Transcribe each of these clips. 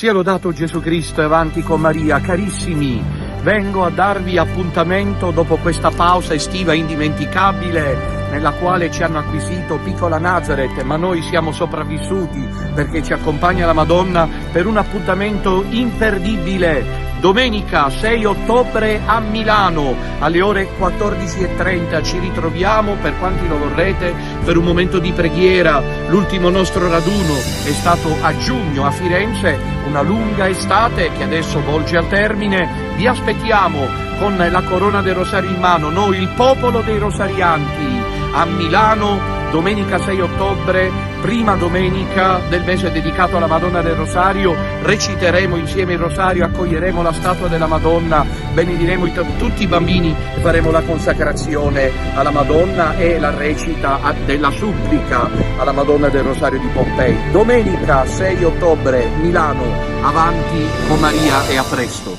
Sia lodato Gesù Cristo e avanti con Maria. Carissimi, vengo a darvi appuntamento dopo questa pausa estiva indimenticabile nella quale ci hanno acquisito Piccola Nazareth, ma noi siamo sopravvissuti perché ci accompagna la Madonna per un appuntamento imperdibile. Domenica 6 ottobre a Milano alle ore 14:30 ci ritroviamo, per quanti lo vorrete, per un momento di preghiera. L'ultimo nostro raduno è stato a giugno a Firenze, una lunga estate che adesso volge al termine. Vi aspettiamo con la corona del rosario in mano, noi il popolo dei rosarianti, a Milano domenica 6 ottobre, prima domenica del mese dedicato alla Madonna del Rosario. Reciteremo insieme il Rosario, accoglieremo la statua della Madonna, benediremo tutti i bambini e faremo la consacrazione alla Madonna e la recita della supplica alla Madonna del Rosario di Pompei. Domenica 6 ottobre, Milano, avanti con Maria e a presto.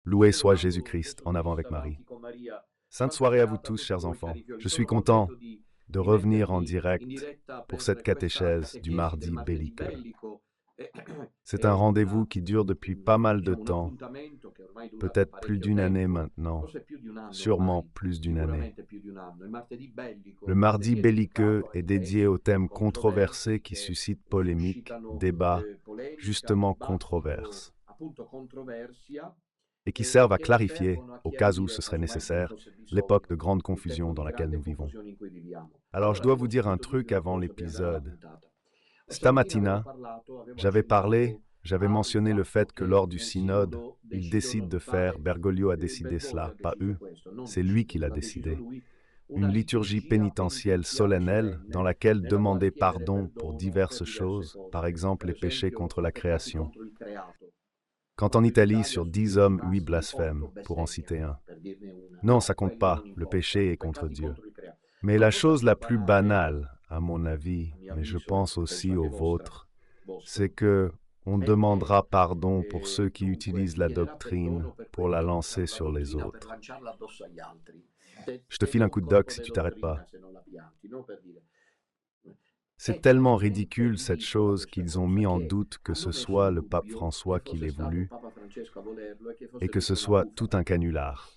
Loué soit Jésus-Christ, en avant avec Marie. Sainte soirée à vous tous, chers enfants. Je suis content de revenir en direct pour cette catéchèse du mardi belliqueux. C'est un rendez-vous qui dure depuis pas mal de temps, peut-être plus d'une année maintenant, sûrement plus d'une année. Le mardi belliqueux est dédié aux thèmes controversés qui suscitent polémiques, débats, justement controverses, et qui servent à clarifier, au cas où ce serait nécessaire, l'époque de grande confusion dans laquelle nous vivons. Alors je dois vous dire un truc avant l'épisode. Stamattina, j'avais mentionné le fait que lors du synode, il décide de faire, Bergoglio a décidé cela, pas eux, c'est lui qui l'a décidé, une liturgie pénitentielle solennelle dans laquelle demander pardon pour diverses choses, par exemple les péchés contre la création. Quand en Italie, sur 10 hommes, 8 blasphèment, pour en citer un. Non, ça compte pas, le péché est contre Dieu. Mais la chose la plus banale, à mon avis, mais je pense aussi au vôtre, c'est que on demandera pardon pour ceux qui utilisent la doctrine pour la lancer sur les autres. Je te file un coup de doc si tu t'arrêtes pas. C'est tellement ridicule cette chose qu'ils ont mis en doute que ce soit le pape François qui l'ait voulu et que ce soit tout un canular.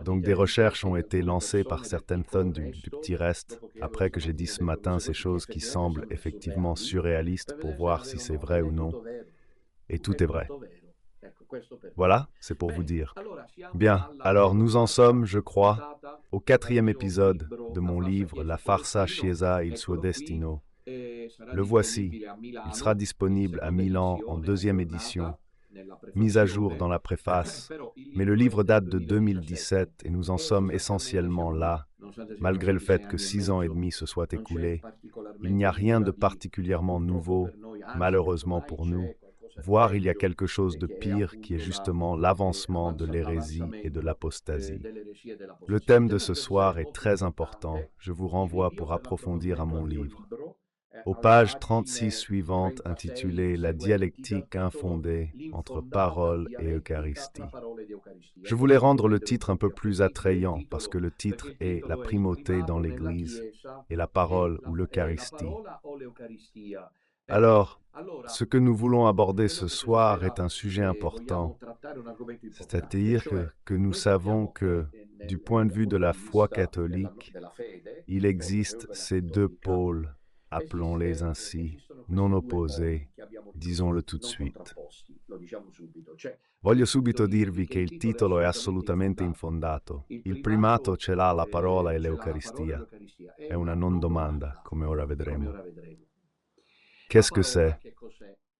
Donc des recherches ont été lancées par certaines tonnes du petit reste après que j'ai dit ce matin ces choses qui semblent effectivement surréalistes pour voir si c'est vrai ou non. Et tout est vrai. Voilà, c'est pour vous dire. Bien, alors nous en sommes, je crois, au 4e épisode de mon livre La farsa Chiesa il suo destino. Le voici, il sera disponible à Milan en 2e édition, mise à jour dans la préface, mais le livre date de 2017 et nous en sommes essentiellement là, malgré le fait que 6 ans et demi se soient écoulés. Il n'y a rien de particulièrement nouveau, malheureusement pour nous, voire il y a quelque chose de pire qui est justement l'avancement de l'hérésie et de l'apostasie. Le thème de ce soir est très important, je vous renvoie pour approfondir à mon livre. Aux pages 36 suivantes intitulées « La dialectique infondée entre parole et Eucharistie ». Je voulais rendre le titre un peu plus attrayant parce que le titre est « La primauté dans l'Église et la parole ou l'Eucharistie ». Alors, ce que nous voulons aborder ce soir est un sujet important, c'est-à-dire que nous savons que, du point de vue de la foi catholique, il existe ces deux pôles, appelons-les ainsi, non opposés, disons-le tout de suite. Voglio subito dirvi che il titolo è assolutamente infondato. Il primato ce l'ha la parola e l'Eucaristia. È una non domanda, come ora vedremo. Qu'est-ce que c'est?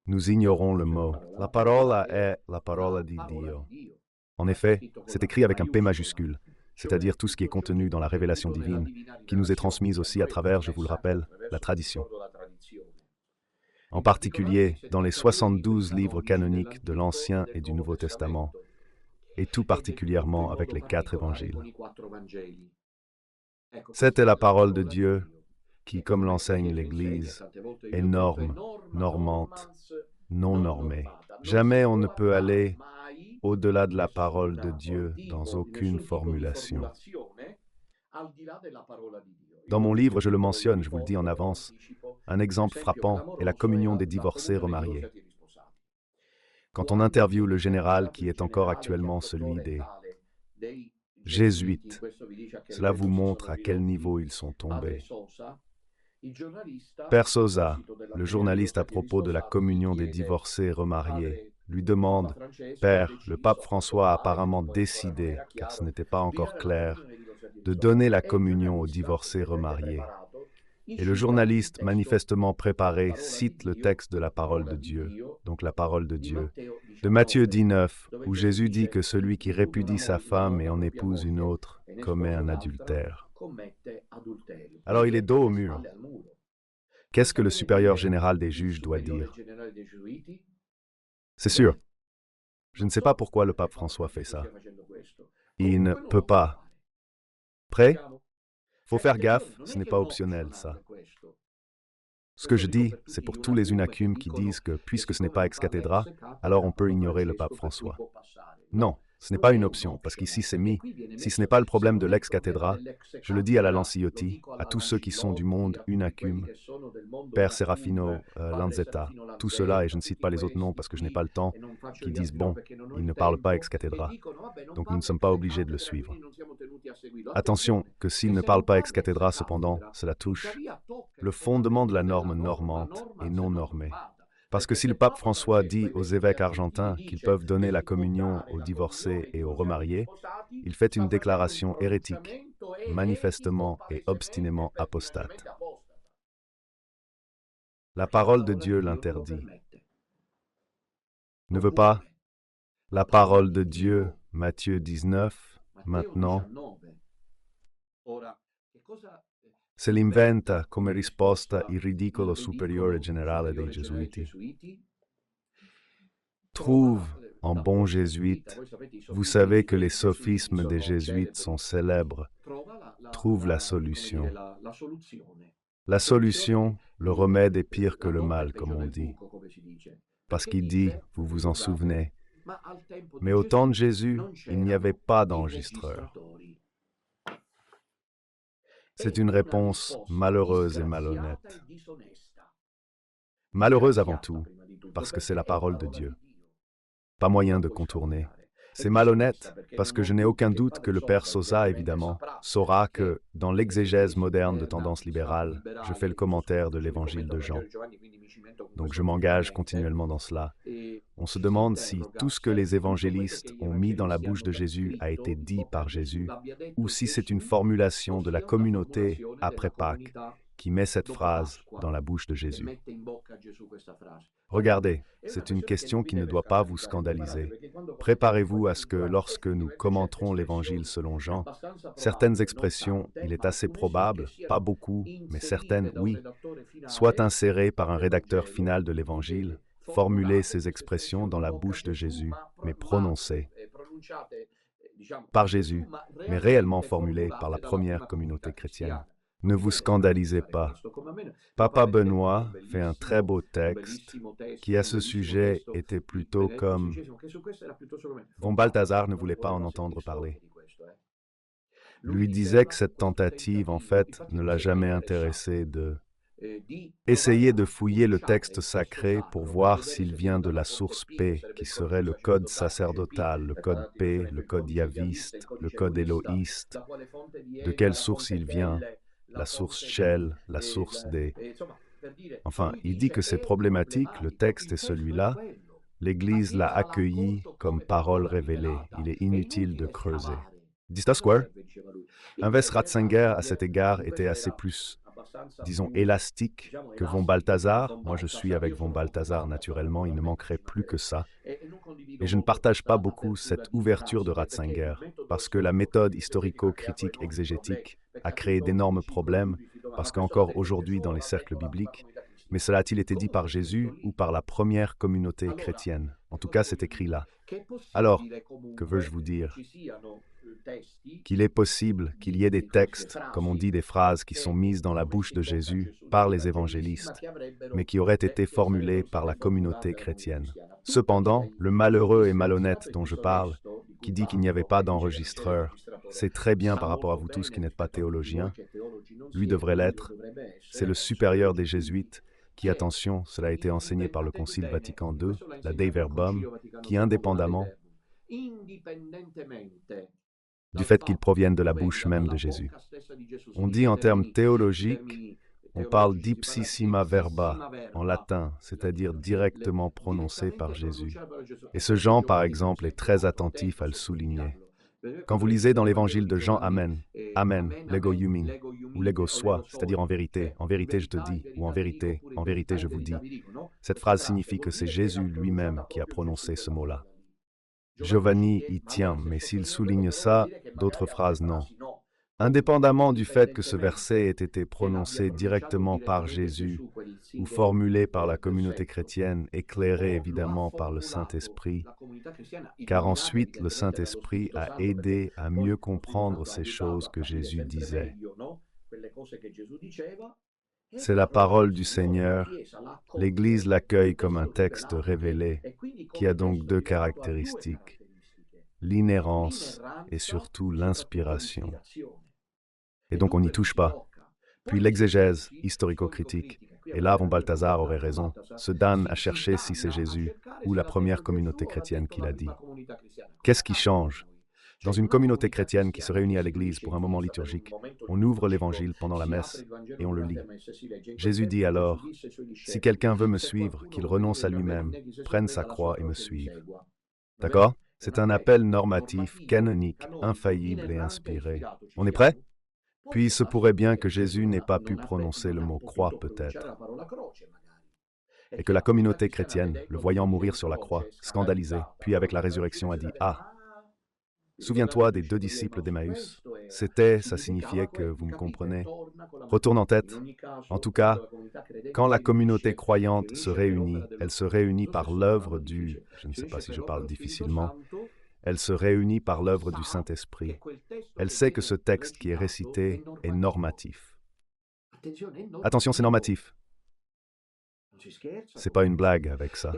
Nous ignorons le mot. La parola è la parola di Dio. En effet, c'est écrit avec un P majuscule, c'est-à-dire tout ce qui est contenu dans la révélation divine, qui nous est transmise aussi à travers, je vous le rappelle, la tradition. En particulier dans les 72 livres canoniques de l'Ancien et du Nouveau Testament, et tout particulièrement avec les 4 évangiles. C'était la parole de Dieu qui, comme l'enseigne l'Église, est norme, normante, non normée. Jamais on ne peut aller au-delà de la parole de Dieu dans aucune formulation. Dans mon livre, je le mentionne, je vous le dis en avance, Un exemple frappant est la communion des divorcés remariés. Quand on interviewe le général qui est encore actuellement celui des jésuites, cela vous montre à quel niveau ils sont tombés. Père Sosa, le journaliste à propos de la communion des divorcés remariés, lui demande « Père, le pape François a apparemment décidé, car ce n'était pas encore clair, de donner la communion aux divorcés remariés. » Et le journaliste, manifestement préparé, cite le texte de la parole de Dieu, donc la parole de Dieu, de Matthieu 19, où Jésus dit que celui qui répudie sa femme et en épouse une autre commet un adultère. Alors il est dos au mur. Qu'est-ce que le supérieur général des juges doit dire? C'est sûr. Je ne sais pas pourquoi le pape François fait ça. Il ne peut pas. Prêt? Faut faire gaffe, ce n'est pas optionnel, ça. Ce que je dis, c'est pour tous les unacumes qui disent que puisque ce n'est pas ex cathedra, alors on peut ignorer le pape François. Non, ce n'est pas une option, parce qu'ici c'est mis. Si ce n'est pas le problème de l'ex cathedra, je le dis à la Lanciotti, à tous ceux qui sont du monde unacume, Père Serafino, Lanzetta, tout cela, et je ne cite pas les autres noms parce que je n'ai pas le temps, qui disent bon, il ne parle pas ex cathedra, donc nous ne sommes pas obligés de le suivre. Attention que s'il ne parle pas ex cathedra, cependant, cela touche le fondement de la norme normante et non normée. Parce que si le pape François dit aux évêques argentins qu'ils peuvent donner la communion aux divorcés et aux remariés, il fait une déclaration hérétique, manifestement et obstinément apostate. La parole de Dieu l'interdit. Ne veut pas la parole de Dieu, Matthieu 19, maintenant. Se l'inventa come risposta il ridicolo superiore generale dei Gesuiti. Trouve, en bon jésuite, vous savez que les sophismes des jésuites sont célèbres, trouve la solution. La solution, le remède est pire que le mal, comme on dit. Parce qu'il dit, vous vous en souvenez, mais au temps de Jésus, il n'y avait pas d'enregistreur. C'est une réponse malheureuse et malhonnête. Malheureuse avant tout, parce que c'est la parole de Dieu. Pas moyen de contourner. C'est malhonnête, parce que je n'ai aucun doute que le père Sosa, évidemment, saura que, dans l'exégèse moderne de tendance libérale, je fais le commentaire de l'évangile de Jean. Donc je m'engage continuellement dans cela. On se demande si tout ce que les évangélistes ont mis dans la bouche de Jésus a été dit par Jésus, ou si c'est une formulation de la communauté après Pâques qui met cette phrase dans la bouche de Jésus. Regardez, c'est une question qui ne doit pas vous scandaliser. Préparez-vous à ce que lorsque nous commenterons l'Évangile selon Jean, certaines expressions, il est assez probable, pas beaucoup, mais certaines, oui, soient insérées par un rédacteur final de l'Évangile, formuler ces expressions dans la bouche de Jésus, mais prononcées par Jésus, mais réellement formulées par la première communauté chrétienne. Ne vous scandalisez pas. Papa Benoît fait un très beau texte qui, à ce sujet, était plutôt comme Von Balthasar ne voulait pas en entendre parler. Lui disait que cette tentative, en fait, ne l'a jamais intéressé de essayer de fouiller le texte sacré pour voir s'il vient de la source P, qui serait le code sacerdotal, le code P, le code yaviste, le code éloïste, de quelle source il vient, la source Shell, la source des... Enfin, il dit que c'est problématique, le texte est celui-là, l'Église l'a accueilli comme parole révélée, il est inutile de creuser. Dista Square? Inves Ratzinger, à cet égard, était assez plus, disons, élastique que von Balthasar. Moi, je suis avec von Balthasar, naturellement, il ne manquerait plus que ça. Et je ne partage pas beaucoup cette ouverture de Ratzinger, parce que la méthode historico-critique exégétique a créé d'énormes problèmes, parce qu'encore aujourd'hui dans les cercles bibliques, mais cela a-t-il été dit par Jésus ou par la première communauté chrétienne? En tout cas, c'est écrit là. Alors, que veux-je vous dire? Qu'il est possible qu'il y ait des textes, comme on dit des phrases qui sont mises dans la bouche de Jésus par les évangélistes, mais qui auraient été formulées par la communauté chrétienne. Cependant, le malheureux et malhonnête dont je parle, qui dit qu'il n'y avait pas d'enregistreur, c'est très bien par rapport à vous tous qui n'êtes pas théologiens, lui devrait l'être. C'est le supérieur des jésuites, qui, attention, cela a été enseigné par le Concile Vatican II, la Dei Verbum, qui indépendamment du fait qu'ils proviennent de la bouche même de Jésus. On dit en termes théologiques, on parle d'ipsissima verba en latin, c'est-à-dire directement prononcé par Jésus. Et ce Jean, par exemple, est très attentif à le souligner. Quand vous lisez dans l'évangile de Jean, Amen, Amen, lego yumin, ou lego soi, c'est-à-dire en vérité je te dis, ou en vérité je vous dis, cette phrase signifie que c'est Jésus lui-même qui a prononcé ce mot-là. Giovanni y tient, mais s'il souligne ça, d'autres phrases non. Indépendamment du fait que ce verset ait été prononcé directement par Jésus ou formulé par la communauté chrétienne, éclairé évidemment par le Saint-Esprit, car ensuite le Saint-Esprit a aidé à mieux comprendre ces choses que Jésus disait. C'est la parole du Seigneur. L'Église l'accueille comme un texte révélé, qui a donc deux caractéristiques, l'inhérence et surtout l'inspiration. Et donc on n'y touche pas. Puis l'exégèse historico-critique, et là Von Balthasar aurait raison, se damne à chercher si c'est Jésus ou la première communauté chrétienne qui l'a dit. Qu'est-ce qui change? Dans une communauté chrétienne qui se réunit à l'église pour un moment liturgique, on ouvre l'évangile pendant la messe et on le lit. Jésus dit alors, « Si quelqu'un veut me suivre, qu'il renonce à lui-même, prenne sa croix et me suive. » D'accord? C'est un appel normatif, canonique, infaillible et inspiré. On est prêt? Puis il se pourrait bien que Jésus n'ait pas pu prononcer le mot « croix » peut-être, et que la communauté chrétienne, le voyant mourir sur la croix, scandalisée, puis avec la résurrection a dit « Ah, souviens-toi des deux disciples d'Emmaüs. C'était, ça signifiait que, vous me comprenez, retourne en tête. En tout cas, quand la communauté croyante se réunit, elle se réunit par l'œuvre du, je ne sais pas si je parle difficilement, elle se réunit par l'œuvre du Saint-Esprit. Elle sait que ce texte qui est récité est normatif. Attention, c'est normatif. C'est pas une blague avec ça.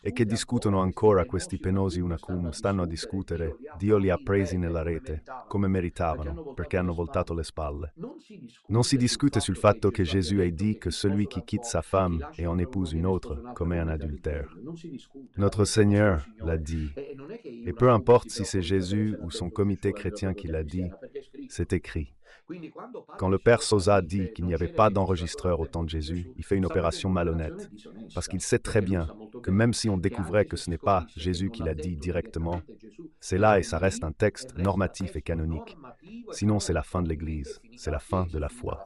E che discutono ancora questi penosi unacum stanno a discutere, Dio li ha presi nella rete, come meritavano, perché hanno voltato le spalle. Non si discute sul fatto che Gesù ait dit que celui qui quitte sa femme et en épouse une autre commet un adultère. Notre Seigneur l'a dit. Et peu importe si c'est Jésus ou son comité chrétien qui l'a dit, c'est écrit. Quand le père Sosa dit qu'il n'y avait pas d'enregistreur au temps de Jésus, il fait une opération malhonnête, parce qu'il sait très bien que même si on découvrait que ce n'est pas Jésus qui l'a dit directement, c'est là et ça reste un texte normatif et canonique. Sinon, c'est la fin de l'Église, c'est la fin de la foi.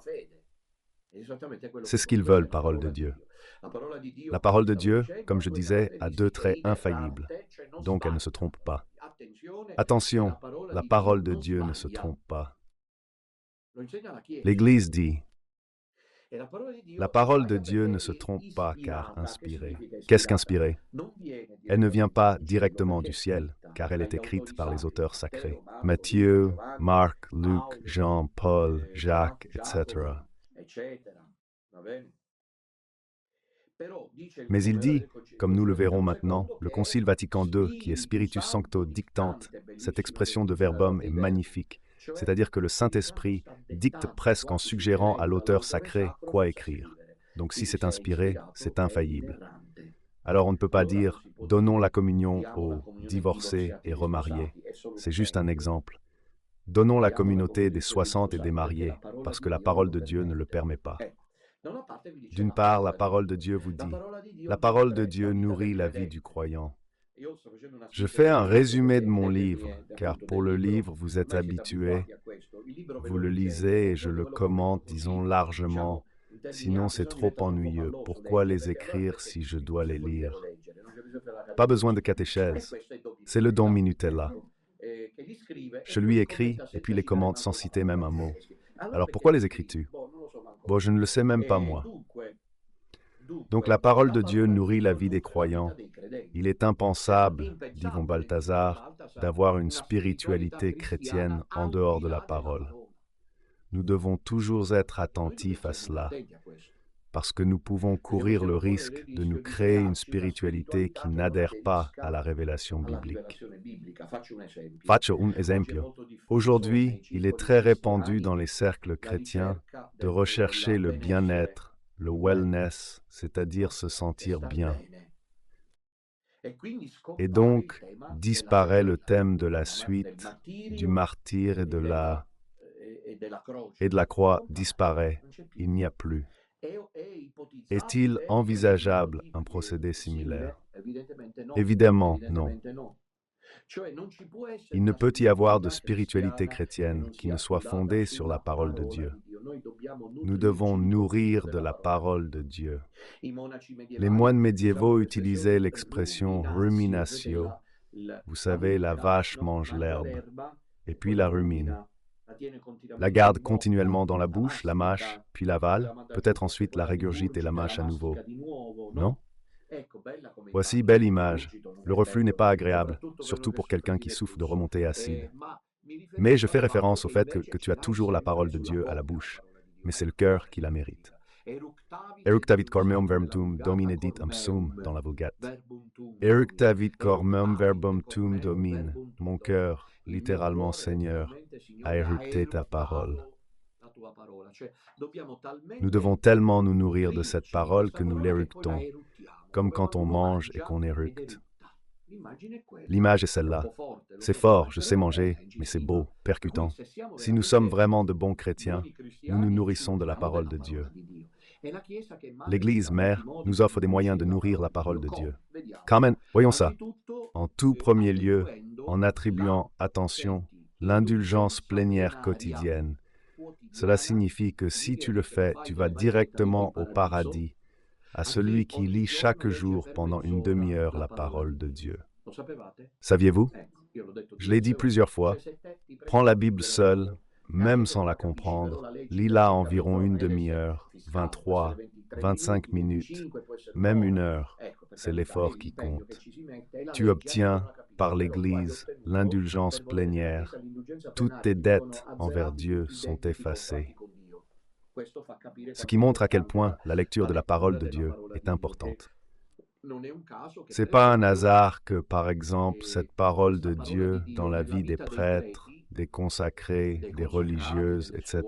C'est ce qu'ils veulent, parole de Dieu. La parole de Dieu, comme je disais, a deux traits infaillibles, donc elle ne se trompe pas. Attention, la parole de Dieu ne se trompe pas. L'Église dit, la parole de Dieu ne se trompe pas car inspirée. Qu'est-ce qu'inspirée? Elle ne vient pas directement du ciel, car elle est écrite par les auteurs sacrés. Matthieu, Marc, Luc, Jean, Paul, Jacques, etc. Mais il dit, comme nous le verrons maintenant, le Concile Vatican II, qui est Spiritus Sancto dictante, cette expression de verbum est magnifique. C'est-à-dire que le Saint-Esprit dicte presque en suggérant à l'auteur sacré quoi écrire. Donc si c'est inspiré, c'est infaillible. Alors on ne peut pas dire « donnons la communion aux divorcés et remariés ». C'est juste un exemple. Donnons la communauté des 60 et des mariés, parce que la parole de Dieu ne le permet pas. D'une part, la parole de Dieu vous dit « La parole de Dieu nourrit la vie du croyant ». Je fais un résumé de mon livre, car pour le livre, vous êtes habitués, vous le lisez et je le commente, disons, largement. Sinon, c'est trop ennuyeux. Pourquoi les écrire si je dois les lire? Pas besoin de catéchèse. C'est le don Minutella. Je lui écris et puis les commente sans citer même un mot. Alors pourquoi les écris-tu? Bon, je ne le sais même pas moi. Donc la parole de Dieu nourrit la vie des croyants. Il est impensable, dit Von Balthasar, d'avoir une spiritualité chrétienne en dehors de la parole. Nous devons toujours être attentifs à cela, parce que nous pouvons courir le risque de nous créer une spiritualité qui n'adhère pas à la révélation biblique. Faccio un esempio. Aujourd'hui, il est très répandu dans les cercles chrétiens de rechercher le bien-être, le wellness, c'est-à-dire se sentir bien. Et donc, disparaît le thème de la suite, du martyre et de la croix disparaît, il n'y a plus. Est-il envisageable un procédé similaire? Évidemment, non. Il ne peut y avoir de spiritualité chrétienne qui ne soit fondée sur la parole de Dieu. Nous devons nourrir de la parole de Dieu. Les moines médiévaux utilisaient l'expression ruminatio. Vous savez, la vache mange l'herbe, et puis la rumine. La garde continuellement dans la bouche, la mâche, puis l'avale, peut-être ensuite la régurgite et la mâche à nouveau. Non? Voici belle image. Le reflux n'est pas agréable, surtout pour quelqu'un qui souffre de remontées acides. Mais je fais référence au fait que tu as toujours la parole de Dieu à la bouche, mais c'est le cœur qui la mérite. Eructavit cormeum verbum tuum domine dit sum dans la Vulgate. Eructavit cormeum verbum tuum domine. Mon cœur, littéralement Seigneur, a éructé ta parole. Nous devons tellement nous nourrir de cette parole que nous l'éructons, comme quand on mange et qu'on éructe. L'image est celle-là. C'est fort, je sais manger, mais c'est beau, percutant. Si nous sommes vraiment de bons chrétiens, nous nous nourrissons de la parole de Dieu. L'Église mère nous offre des moyens de nourrir la parole de Dieu. Comment? Voyons ça. En tout premier lieu, en attribuant, attention, l'indulgence plénière quotidienne. Cela signifie que si tu le fais, tu vas directement au paradis, à celui qui lit chaque jour pendant une demi-heure la parole de Dieu. Saviez-vous? Je l'ai dit plusieurs fois, prends la Bible seule, même sans la comprendre, lis-la environ une demi-heure, 23, 25 minutes, même une heure, c'est l'effort qui compte. Tu obtiens, par l'Église, l'indulgence plénière. Toutes tes dettes envers Dieu sont effacées. Ce qui montre à quel point la lecture de la parole de Dieu est importante. Ce n'est pas un hasard que, par exemple, cette parole de Dieu dans la vie des prêtres, des consacrés, des religieuses, etc.,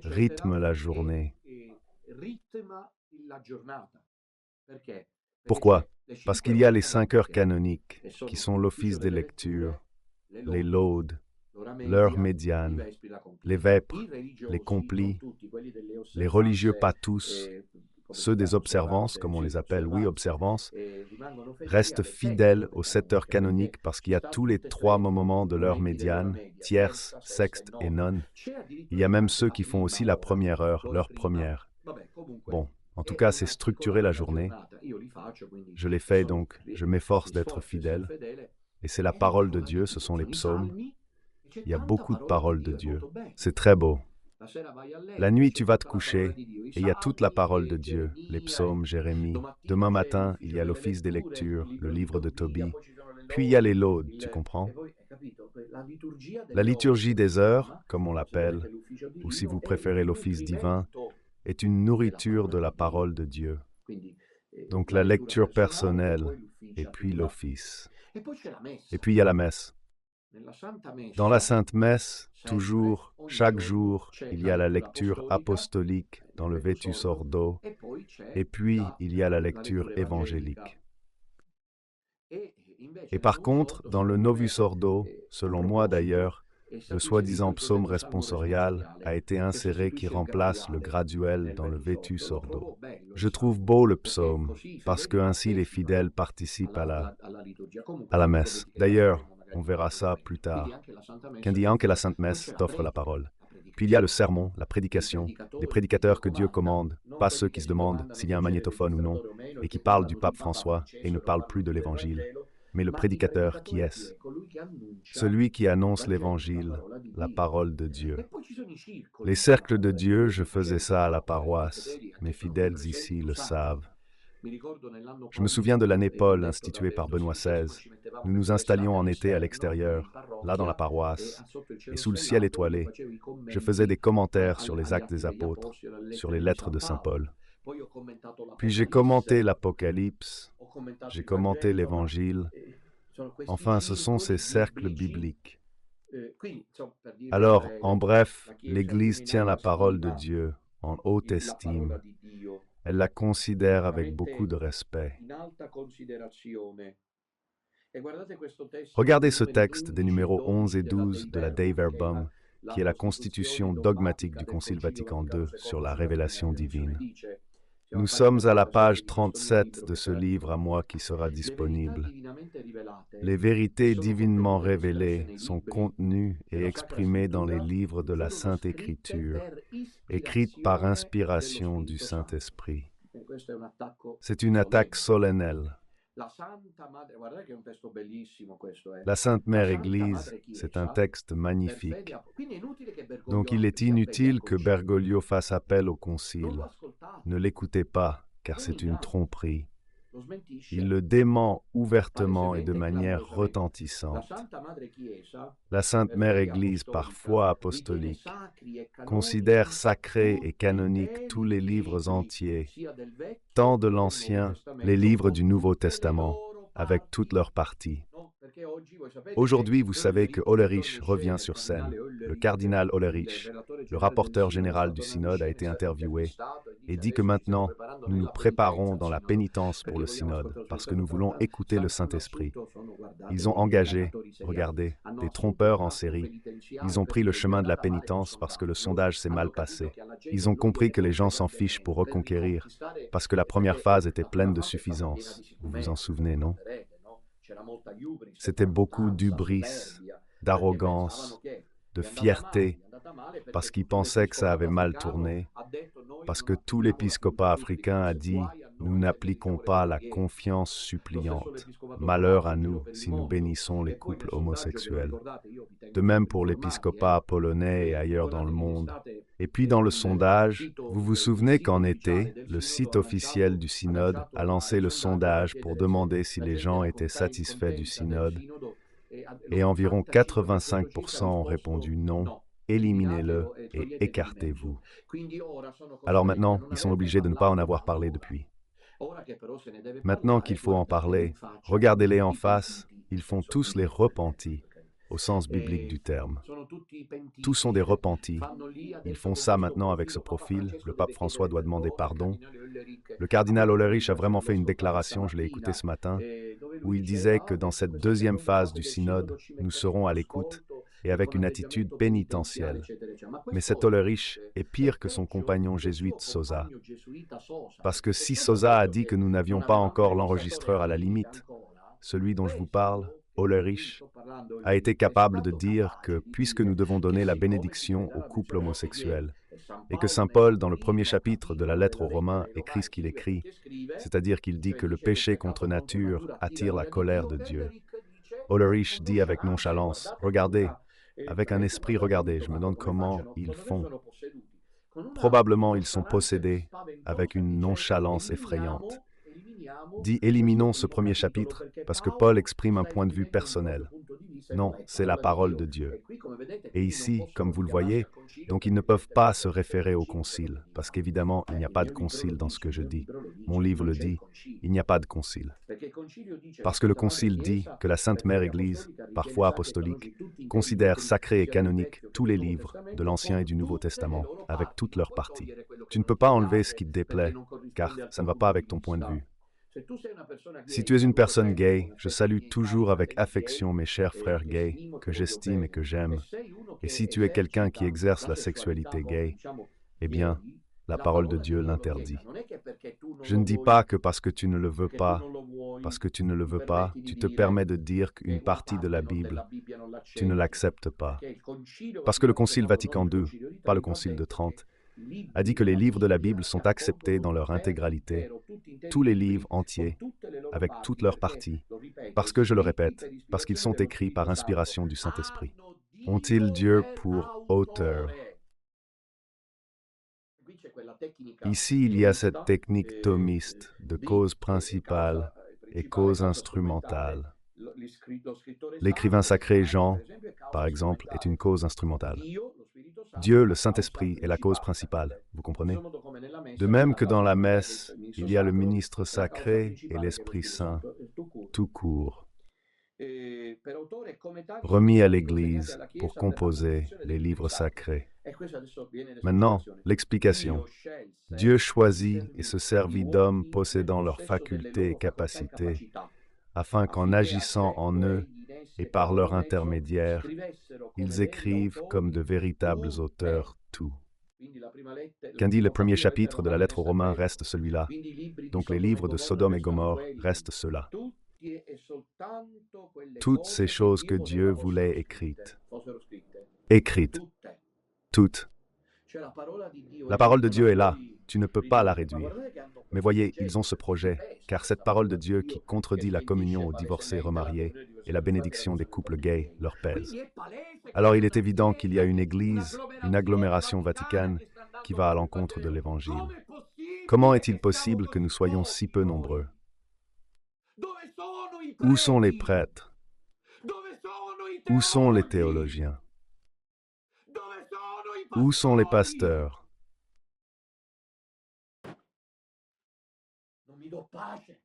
rythme la journée. Pourquoi? Parce qu'il y a les 5 heures canoniques, qui sont l'office des lectures, les laudes, l'heure médiane, les vêpres, les complis, les religieux pas tous, ceux des observances, comme on les appelle, oui, observances, restent fidèles aux 7 heures canoniques parce qu'il y a tous les 3 moments de l'heure médiane, tierce, sexte et none. Il y a même ceux qui font aussi la première heure, l'heure première. Bon, en tout cas, c'est structurer la journée. Je l'ai fait donc, je m'efforce d'être fidèle. Et c'est la parole de Dieu, ce sont les psaumes. Il y a beaucoup de paroles de Dieu. C'est très beau. La nuit, tu vas te coucher et il y a toute la parole de Dieu, les psaumes, Jérémie. Demain matin, il y a l'office des lectures, le livre de Tobie. Puis il y a les laudes, tu comprends? La liturgie des heures, comme on l'appelle, ou si vous préférez l'office divin, est une nourriture de la parole de Dieu. Donc la lecture personnelle et puis l'office. Et puis il y a la messe. Dans la Sainte Messe, toujours, chaque jour, il y a la lecture apostolique dans le Vetus Ordo, et puis il y a la lecture évangélique. Et par contre, dans le Novus Ordo, selon moi d'ailleurs, le soi-disant psaume responsorial a été inséré qui remplace le graduel dans le Vetus Ordo. Je trouve beau le psaume, parce que ainsi les fidèles participent à la messe. D'ailleurs, on verra ça plus tard. Qu'indiquant que la Sainte Messe t'offre la parole. Puis il y a le sermon, la prédication, des prédicateurs que Dieu commande, pas ceux qui se demandent s'il y a un magnétophone ou non, et qui parlent du pape François et ne parlent plus de l'Évangile. Mais le prédicateur, qui est-ce? Celui qui annonce l'Évangile, la parole de Dieu. Les cercles de Dieu, je faisais ça à la paroisse. Mes fidèles ici le savent. Je me souviens de l'année Paul instituée par Benoît XVI. Nous nous installions en été à l'extérieur, là dans la paroisse, et sous le ciel étoilé, je faisais des commentaires sur les actes des apôtres, sur les lettres de Saint Paul. Puis j'ai commenté l'Apocalypse, j'ai commenté l'Évangile. Enfin, ce sont ces cercles bibliques. Alors, en bref, l'Église tient la parole de Dieu en haute estime. Elle la considère avec beaucoup de respect. Regardez ce texte des numéros 11 et 12 de la Dei Verbum, qui est la constitution dogmatique du Concile Vatican II sur la révélation divine. Nous sommes à la page 37 de ce livre à moi qui sera disponible. Les vérités divinement révélées sont contenues et exprimées dans les livres de la Sainte Écriture, écrites par inspiration du Saint-Esprit. C'est une attaque solennelle. La Sainte Mère Église, c'est un texte magnifique. Donc il est inutile que Bergoglio fasse appel au Concile. Ne l'écoutez pas, car c'est une tromperie. Il le dément ouvertement et de manière retentissante. La Sainte Mère Église, par foi apostolique, considère sacrés et canoniques tous les livres entiers, tant de l'Ancien, les livres du Nouveau Testament, avec toutes leurs parties. Aujourd'hui, vous savez que Hollerich revient sur scène. Le cardinal Hollerich, le rapporteur général du synode, a été interviewé et dit que maintenant, nous nous préparons dans la pénitence pour le synode parce que nous voulons écouter le Saint-Esprit. Ils ont engagé, regardez, des trompeurs en série. Ils ont pris le chemin de la pénitence parce que le sondage s'est mal passé. Ils ont compris que les gens s'en fichent pour reconquérir parce que la première phase était pleine de suffisance. Vous vous en souvenez, non? C'était beaucoup d'hubris, d'arrogance, de fierté, parce qu'ils pensaient que ça avait mal tourné, parce que tout l'épiscopat africain a dit « Nous n'appliquons pas la confiance suppliante. Malheur à nous si nous bénissons les couples homosexuels. » De même pour l'épiscopat polonais et ailleurs dans le monde. Et puis dans le sondage, vous vous souvenez qu'en été, le site officiel du synode a lancé le sondage pour demander si les gens étaient satisfaits du synode, et environ 85% ont répondu non, éliminez-le et écartez-vous. Alors maintenant, ils sont obligés de ne pas en avoir parlé depuis. Maintenant qu'il faut en parler, regardez-les en face, ils font tous les repentis, au sens biblique du terme. Tous sont des repentis. Ils font ça maintenant avec ce profil. Le pape François doit demander pardon. Le cardinal Hollerich a vraiment fait une déclaration, je l'ai écouté ce matin, où il disait que dans cette deuxième phase du synode, nous serons à l'écoute et avec une attitude pénitentielle. Mais cet Hollerich est pire que son compagnon jésuite Sosa. Parce que si Sosa a dit que nous n'avions pas encore l'enregistreur à la limite, celui dont je vous parle, Hollerich, a été capable de dire que puisque nous devons donner la bénédiction aux couples homosexuels, et que saint Paul, dans le premier chapitre de la lettre aux Romains, écrit ce qu'il écrit, c'est-à-dire qu'il dit que le péché contre nature attire la colère de Dieu. Hollerich dit avec nonchalance, « Regardez, avec un esprit, regardez, je me demande comment ils font. » Probablement ils sont possédés avec une nonchalance effrayante. Dit « Éliminons ce premier chapitre parce que Paul exprime un point de vue personnel. » Non, c'est la parole de Dieu. Et ici, comme vous le voyez, donc ils ne peuvent pas se référer au concile, parce qu'évidemment, il n'y a pas de concile dans ce que je dis. Mon livre le dit, il n'y a pas de concile. Parce que le concile dit que la Sainte Mère Église, par foi apostolique, considère sacrés et canoniques tous les livres de l'Ancien et du Nouveau Testament, avec toutes leurs parties. Tu ne peux pas enlever ce qui te déplaît, car ça ne va pas avec ton point de vue. Si tu es une personne gay, je salue toujours avec affection mes chers frères gays, que j'estime et que j'aime. Et si tu es quelqu'un qui exerce la sexualité gay, eh bien, la parole de Dieu l'interdit. Je ne dis pas que parce que tu ne le veux pas, tu te permets de dire qu'une partie de la Bible, tu ne l'acceptes pas. Parce que le Concile Vatican II, pas le Concile de Trente, a dit que les livres de la Bible sont acceptés dans leur intégralité, tous les livres entiers, avec toutes leurs parties, parce que, je le répète, parce qu'ils sont écrits par inspiration du Saint-Esprit. Ont-ils Dieu pour auteur? Ici, il y a cette technique thomiste de cause principale et cause instrumentale. L'écrivain sacré Jean, par exemple, est une cause instrumentale. Dieu, le Saint-Esprit, est la cause principale, vous comprenez? De même que dans la messe, il y a le ministre sacré et l'Esprit Saint, tout court. remis à l'Église pour composer les livres sacrés. Maintenant, l'explication. Dieu choisit et se servit d'hommes possédant leurs facultés et capacités, afin qu'en agissant en eux et par leur intermédiaire, ils écrivent comme de véritables auteurs tout. Qu'indique le premier chapitre de la lettre aux Romains reste celui-là. Donc les livres de Sodome et Gomorrhe restent ceux-là. Toutes ces choses que Dieu voulait écrites. Écrites. Toutes. La parole de Dieu est là. Tu ne peux pas la réduire. Mais voyez, ils ont ce projet, car cette parole de Dieu qui contredit la communion aux divorcés remariés et la bénédiction des couples gays leur pèse. Alors il est évident qu'il y a une Église, une agglomération vaticane, qui va à l'encontre de l'Évangile. Comment est-il possible que nous soyons si peu nombreux? Où sont les prêtres? Où sont les théologiens? Où sont les pasteurs?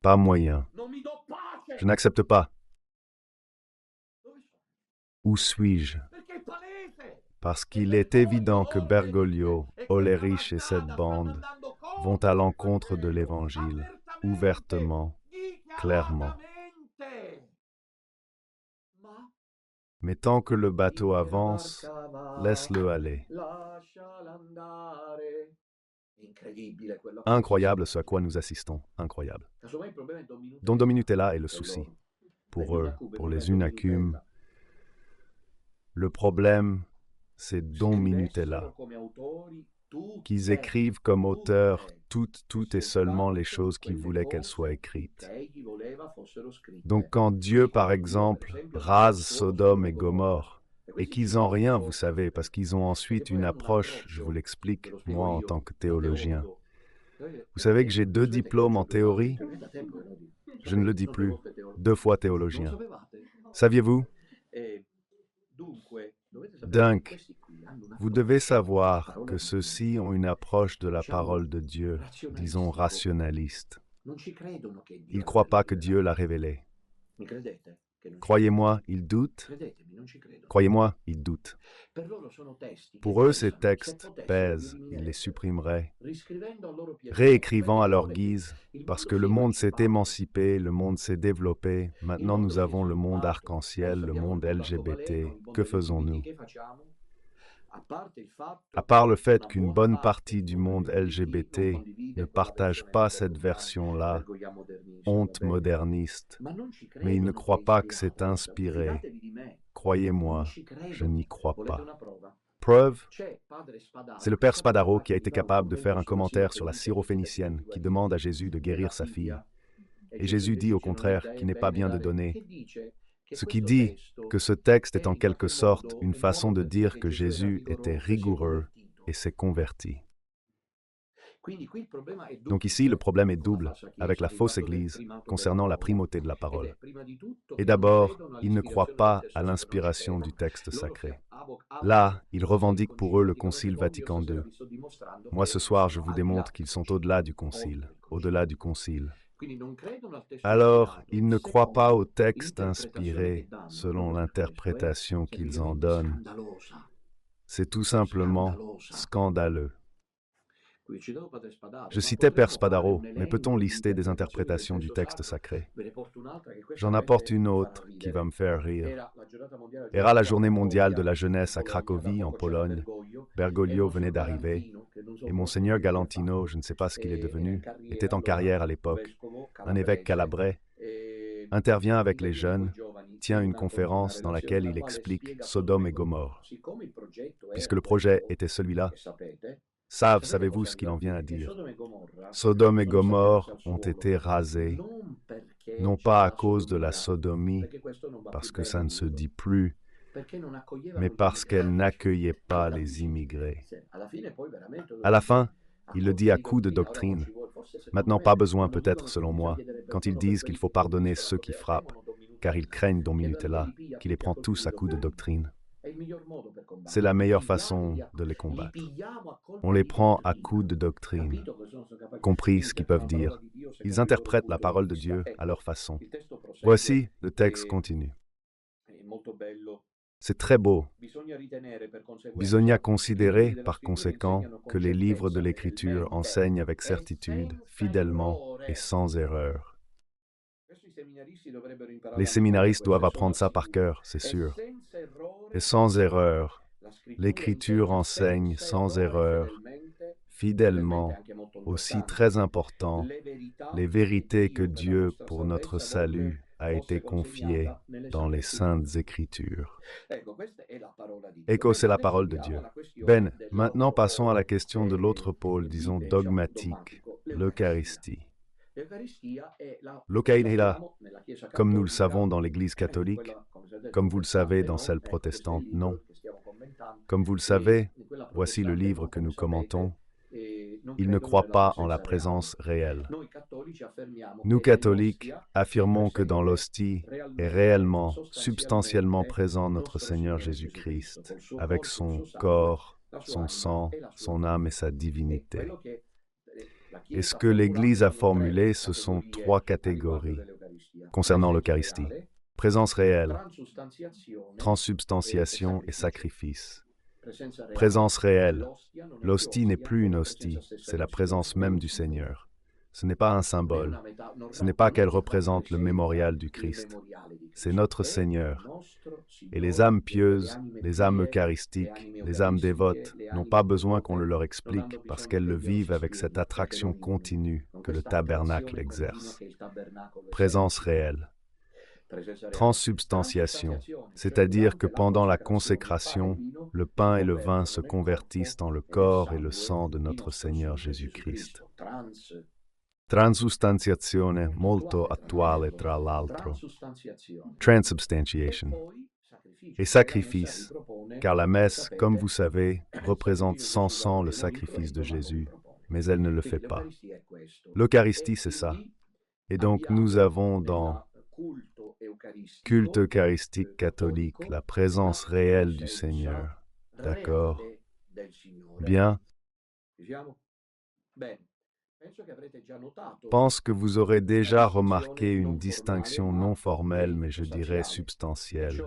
Pas moyen. Je n'accepte pas. Où suis-je? Parce qu'il est évident que Bergoglio, Hollerich et cette bande vont à l'encontre de l'Évangile, ouvertement, clairement. Mais tant que le bateau avance, laisse-le aller. Incroyable ce à quoi nous assistons, incroyable. Don Dominutella est le souci. Pour eux, pour les Unacumes, le problème, c'est Don Minutella, qu'ils écrivent comme auteurs toutes et seulement les choses qu'ils voulaient qu'elles soient écrites. Donc quand Dieu, par exemple, rase Sodome et Gomorrhe, et qu'ils n'ont rien, vous savez, parce qu'ils ont ensuite une approche, je vous l'explique, moi en tant que théologien. Vous savez que j'ai 2 diplômes en théorie? Je ne le dis plus, 2 fois théologien. Saviez-vous? Donc, vous devez savoir que ceux-ci ont une approche de la parole de Dieu, disons rationaliste. Ils ne croient pas que Dieu l'a révélé. Croyez-moi, ils doutent. Croyez-moi, ils doutent. Pour eux, ces textes pèsent, ils les supprimeraient, réécrivant à leur guise, parce que le monde s'est émancipé, le monde s'est développé, maintenant nous avons le monde arc-en-ciel, le monde LGBT. Que faisons-nous? À part le fait qu'une bonne partie du monde LGBT ne partage pas cette version-là, honte moderniste, mais ils ne croient pas que c'est inspiré. Croyez-moi, je n'y crois pas. Preuve, c'est le père Spadaro qui a été capable de faire un commentaire sur la syrophénicienne qui demande à Jésus de guérir sa fille. Et Jésus dit au contraire qu'il n'est pas bien de donner. Ce qui dit que ce texte est en quelque sorte une façon de dire que Jésus était rigoureux et s'est converti. Donc ici, le problème est double avec la fausse Église concernant la primauté de la parole. Et d'abord, ils ne croient pas à l'inspiration du texte sacré. Là, ils revendiquent pour eux le Concile Vatican II. Moi, ce soir, je vous démontre qu'ils sont au-delà du Concile, au-delà du Concile. Alors, ils ne croient pas au texte inspiré selon l'interprétation qu'ils en donnent. C'est tout simplement scandaleux. Je citais Père Spadaro, mais peut-on lister des interprétations du texte sacré? J'en apporte une autre qui va me faire rire. Era la journée mondiale de la jeunesse à Cracovie, en Pologne. Bergoglio venait d'arriver, et Monseigneur Galantino, je ne sais pas ce qu'il est devenu, était en carrière à l'époque. Un évêque calabrais intervient avec les jeunes, tient une conférence dans laquelle il explique Sodome et Gomorrhe. Puisque le projet était celui-là, savez-vous ce qu'il en vient à dire? Sodome et Gomorrhe ont été rasés, non pas à cause de la sodomie, parce que ça ne se dit plus, mais parce qu'elles n'accueillaient pas les immigrés. À la fin, il le dit à coups de doctrine. Maintenant, pas besoin peut-être, selon moi, quand ils disent qu'il faut pardonner ceux qui frappent, car ils craignent Don Minutella, qui les prend tous à coups de doctrine. C'est la meilleure façon de les combattre. On les prend à coups de doctrine, compris ce qu'ils peuvent dire. Ils interprètent la parole de Dieu à leur façon. Voici, le texte continue. C'est très beau. Bisogna considérer, par conséquent, que les livres de l'Écriture enseignent avec certitude, fidèlement et sans erreur. Les séminaristes doivent apprendre ça par cœur, c'est sûr. Et sans erreur, l'Écriture enseigne sans erreur, fidèlement, aussi très important, les vérités que Dieu, pour notre salut, a été confié dans les Saintes Écritures. Ecco, c'est la parole de Dieu. Ben, maintenant passons à la question de l'autre pôle, disons dogmatique, l'Eucharistie. L'Eucharistie est là, comme nous le savons dans l'Église catholique, comme vous le savez dans celle protestante, non. Comme vous le savez, voici le livre que nous commentons. Ils ne croient pas en la présence réelle. Nous, catholiques, affirmons que dans l'hostie est réellement, substantiellement présent notre Seigneur Jésus-Christ, avec son corps, son sang, son âme et sa divinité. Et ce que l'Église a formulé, ce sont trois catégories concernant l'Eucharistie. Présence réelle, transsubstantiation et sacrifice. Présence réelle. L'hostie n'est plus une hostie, c'est la présence même du Seigneur. Ce n'est pas un symbole, ce n'est pas qu'elle représente le mémorial du Christ. C'est notre Seigneur. Et les âmes pieuses, les âmes eucharistiques, les âmes dévotes n'ont pas besoin qu'on le leur explique parce qu'elles le vivent avec cette attraction continue que le tabernacle exerce. Présence réelle. Transsubstantiation, c'est-à-dire que pendant la consécration, le pain et le vin se convertissent en le corps et le sang de notre Seigneur Jésus-Christ. Transustantiazione, molto attuale tra l'altro. Transubstantiation. Et sacrifice, car la messe, comme vous savez, représente sans sang le sacrifice de Jésus, mais elle ne le fait pas. L'Eucharistie, c'est ça. Et donc nous avons dans culte eucharistique catholique la présence réelle du Seigneur. D'accord? Bien. Pense que vous aurez déjà remarqué une distinction non formelle, mais je dirais substantielle.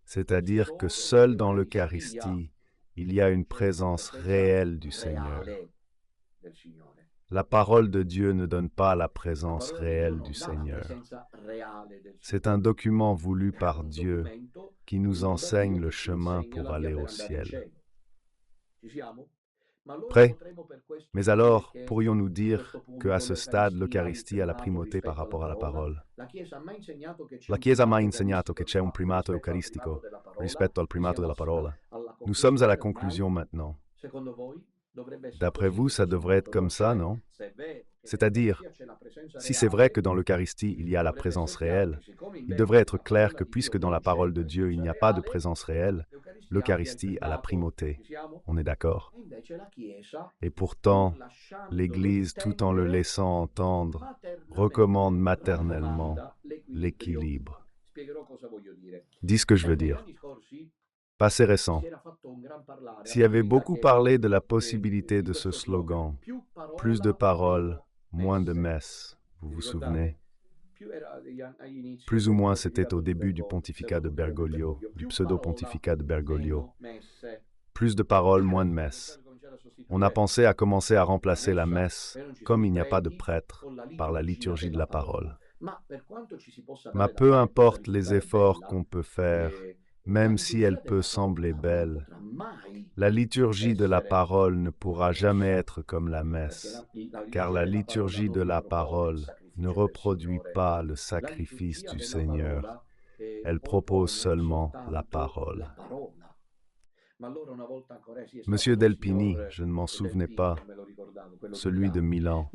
C'est-à-dire que seul dans l'Eucharistie, il y a une présence réelle du Seigneur. La parole de Dieu ne donne pas la présence réelle du Seigneur. C'est un document voulu par Dieu qui nous enseigne le chemin pour aller au ciel. Prêt? Mais alors, pourrions-nous dire qu'à ce stade, l'Eucharistie a la primauté par rapport à la parole? La Chiesa m'ha insegnato che c'è un primato eucaristico rispetto al primato della parola. Nous sommes à la conclusion maintenant. D'après vous, ça devrait être comme ça, non? C'est-à-dire, si c'est vrai que dans l'Eucharistie, il y a la présence réelle, il devrait être clair que puisque dans la parole de Dieu, il n'y a pas de présence réelle, l'Eucharistie a la primauté. On est d'accord? Et pourtant, l'Église, tout en le laissant entendre, recommande maternellement l'équilibre. Dis ce que je veux dire. Passé récent. S'il y avait beaucoup parlé de la possibilité de ce slogan, plus de paroles, moins de messes, vous vous souvenez? Plus ou moins c'était au début du pontificat de Bergoglio, du pseudo-pontificat de Bergoglio. Plus de paroles, moins de messes. On a pensé à commencer à remplacer la messe, comme il n'y a pas de prêtre, par la liturgie de la parole. Mais peu importe les efforts qu'on peut faire, même si elle peut sembler belle, la liturgie de la parole ne pourra jamais être comme la messe, car la liturgie de la parole ne reproduit pas le sacrifice du Seigneur, elle propose seulement la parole. Monsieur Delpini, je ne m'en souvenais pas, celui de Milan.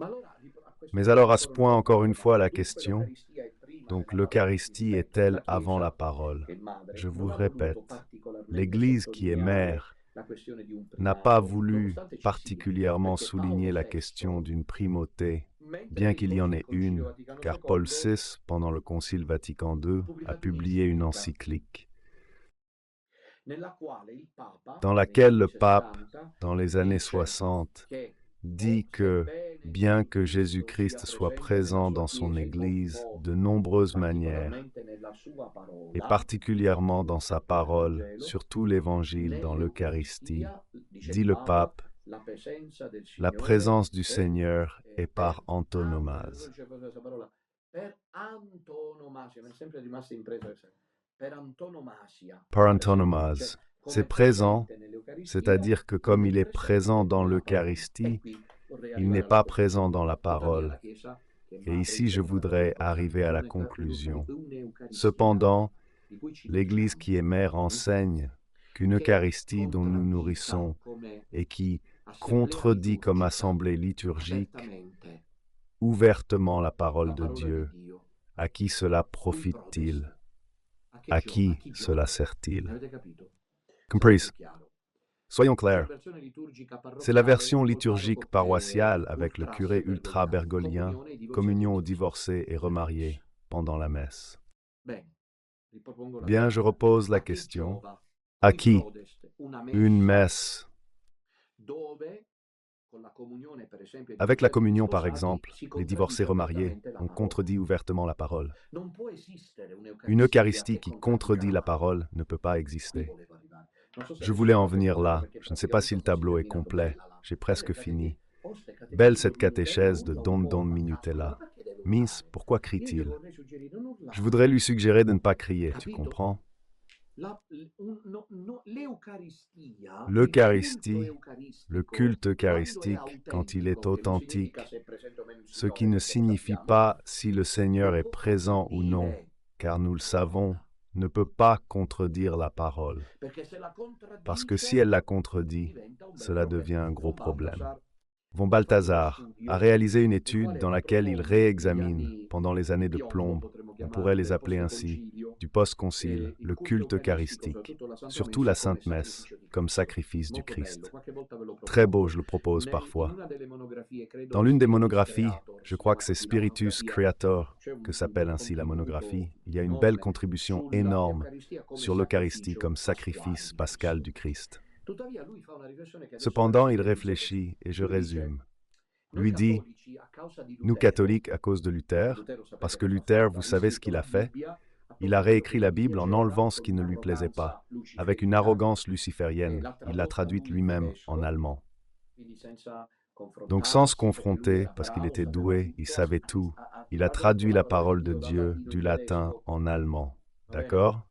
Mais alors à ce point, encore une fois, la question, donc l'Eucharistie est-elle avant la parole? Je vous répète, l'Église qui est mère n'a pas voulu particulièrement souligner la question d'une primauté, bien qu'il y en ait une, car Paul VI, pendant le Concile Vatican II, a publié une encyclique dans laquelle le pape, dans les années 60, dit que bien que Jésus-Christ soit présent dans son Église de nombreuses manières, et particulièrement dans sa parole, surtout l'Évangile dans l'Eucharistie, dit le pape, la présence du Seigneur est par antonomase. Par antonomase, c'est présent, c'est-à-dire que comme il est présent dans l'Eucharistie, il n'est pas présent dans la parole. Et ici, je voudrais arriver à la conclusion. Cependant, l'Église qui est mère enseigne qu'une Eucharistie dont nous nourrissons et qui contredit comme assemblée liturgique ouvertement la parole de Dieu, à qui cela profite-t-il? À qui cela sert-il? Comprise. Soyons clairs. C'est la version liturgique paroissiale avec le curé ultra-bergolien, communion aux divorcés et remariés pendant la messe. Bien, je repose la question. À qui une messe? Avec la communion, par exemple, les divorcés remariés ont contredit ouvertement la parole. Une Eucharistie qui contredit la parole ne peut pas exister. Je voulais en venir là. Je ne sais pas si le tableau est complet. J'ai presque fini. Belle cette catéchèse de Don Minutella. Miss, pourquoi crie-t-il? Je voudrais lui suggérer de ne pas crier, tu comprends? L'Eucharistie, le culte eucharistique, quand il est authentique, ce qui ne signifie pas si le Seigneur est présent ou non, car nous le savons, ne peut pas contredire la parole. Parce que si elle la contredit, cela devient un gros problème. Von Balthasar a réalisé une étude dans laquelle il réexamine, pendant les années de plomb, on pourrait les appeler ainsi, du post-concile, le culte eucharistique, surtout la Sainte Messe, comme sacrifice du Christ. Très beau, je le propose parfois. Dans l'une des monographies, je crois que c'est Spiritus Creator, que s'appelle ainsi la monographie, il y a une belle contribution énorme sur l'Eucharistie comme sacrifice pascal du Christ. Cependant, il réfléchit, et je résume. Lui dit, nous catholiques à cause de Luther, parce que Luther, vous savez ce qu'il a fait? Il a réécrit la Bible en enlevant ce qui ne lui plaisait pas. Avec une arrogance luciférienne, il l'a traduite lui-même en allemand. Donc sans se confronter, parce qu'il était doué, il savait tout, il a traduit la parole de Dieu du latin en allemand. D'accord?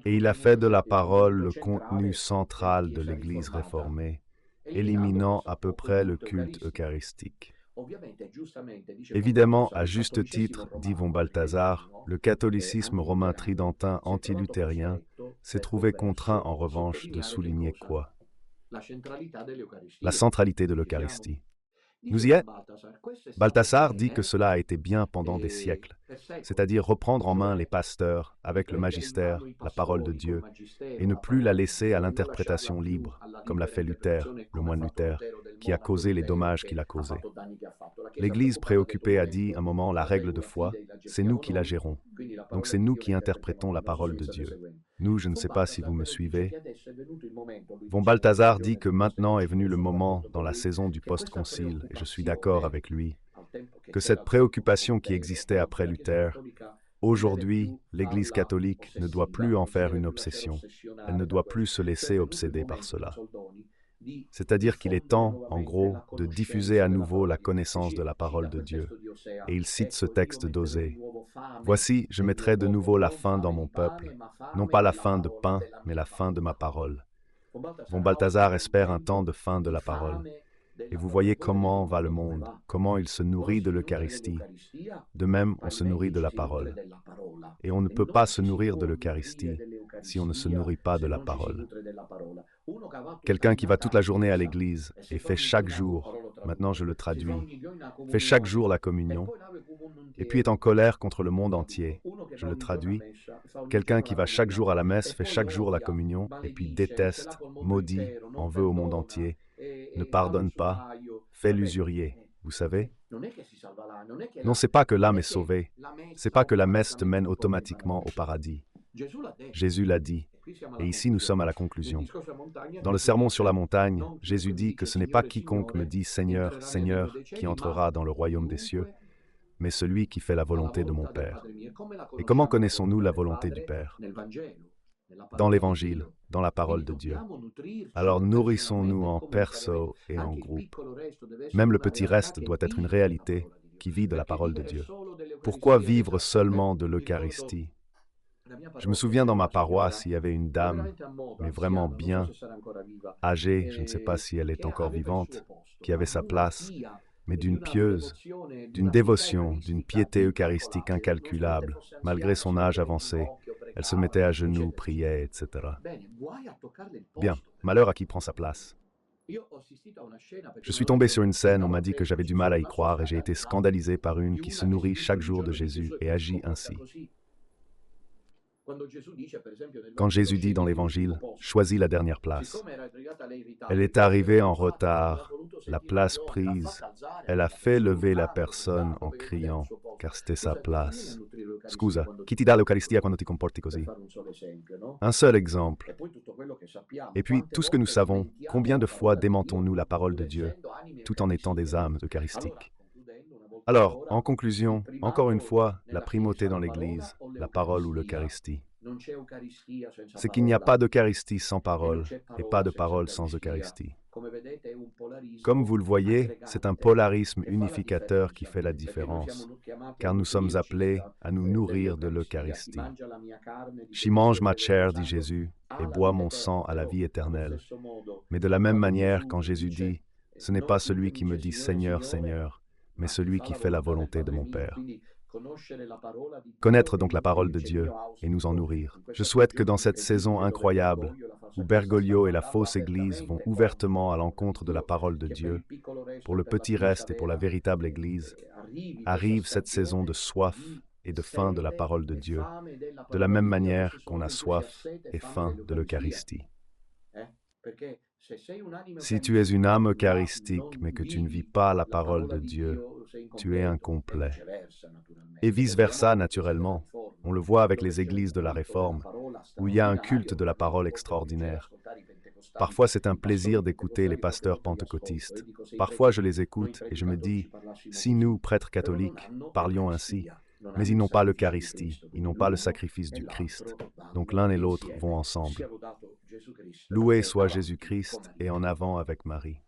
Et il a fait de la parole le contenu central de l'Église réformée, éliminant à peu près le culte eucharistique. Évidemment, à juste titre, dit von Balthasar, le catholicisme romain tridentin anti-luthérien s'est trouvé contraint en revanche de souligner quoi? La centralité de l'Eucharistie. Nous y est? Balthasar dit que cela a été bien pendant des siècles, c'est-à-dire reprendre en main les pasteurs, avec le magistère, la parole de Dieu, et ne plus la laisser à l'interprétation libre, comme l'a fait Luther, le moine Luther, qui a causé les dommages qu'il a causés. L'Église préoccupée a dit un moment la règle de foi, c'est nous qui la gérons, donc c'est nous qui interprétons la parole de Dieu. Nous, je ne sais pas si vous me suivez. Von Balthasar dit que maintenant est venu le moment dans la saison du post-concile, et je suis d'accord avec lui, que cette préoccupation qui existait après Luther, aujourd'hui, l'Église catholique ne doit plus en faire une obsession. Elle ne doit plus se laisser obséder par cela. C'est-à-dire qu'il est temps, en gros, de diffuser à nouveau la connaissance de la parole de Dieu. Et il cite ce texte d'Osée. « Voici, je mettrai de nouveau la faim dans mon peuple, non pas la faim de pain, mais la faim de ma parole. » Von Balthasar espère un temps de faim de la parole. Et vous voyez comment va le monde, comment il se nourrit de l'Eucharistie. De même, on se nourrit de la parole. Et on ne peut pas se nourrir de l'Eucharistie si on ne se nourrit pas de la parole. Quelqu'un qui va toute la journée à l'église et fait chaque jour, maintenant je le traduis, fait chaque jour la communion, et puis est en colère contre le monde entier, je le traduis, quelqu'un qui va chaque jour à la messe, fait chaque jour la communion, et puis déteste, maudit, en veut au monde entier, ne pardonne pas, fait l'usurier, vous savez? Non, c'est pas que l'âme est sauvée, c'est pas que la messe te mène automatiquement au paradis. Jésus l'a dit, Et ici, nous sommes à la conclusion. Dans le Sermon sur la montagne, Jésus dit que ce n'est pas quiconque me dit « Seigneur, Seigneur » qui entrera dans le royaume des cieux, mais celui qui fait la volonté de mon Père. Et comment connaissons-nous la volonté du Père? Dans l'Évangile, dans la parole de Dieu. Alors nourrissons-nous en perso et en groupe. Même le petit reste doit être une réalité qui vit de la parole de Dieu. Pourquoi vivre seulement de l'Eucharistie? Je me souviens dans ma paroisse, il y avait une dame, mais vraiment bien âgée, je ne sais pas si elle est encore vivante, qui avait sa place, mais d'une pieuse, d'une dévotion, d'une piété eucharistique incalculable, malgré son âge avancé. Elle se mettait à genoux, priait, etc. Bien, malheur à qui prend sa place. Je suis tombé sur une scène, on m'a dit que j'avais du mal à y croire et j'ai été scandalisé par une qui se nourrit chaque jour de Jésus et agit ainsi. Quand Jésus dit dans l'Évangile, « Choisis la dernière place », elle est arrivée en retard, la place prise, elle a fait lever la personne en criant, car c'était sa place. Scusa, chi ti dà l'Eucaristia quando ti comporti così? Un seul exemple. Et puis, tout ce que nous savons, combien de fois démentons-nous la parole de Dieu, tout en étant des âmes eucharistiques? Alors, en conclusion, encore une fois, la primauté dans l'Église, la parole ou l'Eucharistie. C'est qu'il n'y a pas d'Eucharistie sans parole, et pas de parole sans Eucharistie. Comme vous le voyez, c'est un polarisme unificateur qui fait la différence, car nous sommes appelés à nous nourrir de l'Eucharistie. « Chi mange ma chair, dit Jésus, et boit mon sang à la vie éternelle. » Mais de la même manière, quand Jésus dit, « Ce n'est pas celui qui me dit Seigneur, Seigneur, mais celui qui fait la volonté de mon Père. » Connaître donc la parole de Dieu et nous en nourrir. Je souhaite que dans cette saison incroyable, où Bergoglio et la fausse Église vont ouvertement à l'encontre de la parole de Dieu, pour le petit reste et pour la véritable Église, arrive cette saison de soif et de faim de la parole de Dieu, de la même manière qu'on a soif et faim de l'Eucharistie. Si tu es une âme eucharistique, mais que tu ne vis pas la parole de Dieu, tu es incomplet. Et vice-versa, naturellement. On le voit avec les églises de la Réforme, où il y a un culte de la parole extraordinaire. Parfois, c'est un plaisir d'écouter les pasteurs pentecôtistes. Parfois, je les écoute et je me dis, si nous, prêtres catholiques, parlions ainsi, mais ils n'ont pas l'Eucharistie, ils n'ont pas le sacrifice du Christ. Donc l'un et l'autre vont ensemble. Loué soit Jésus-Christ et en avant avec Marie.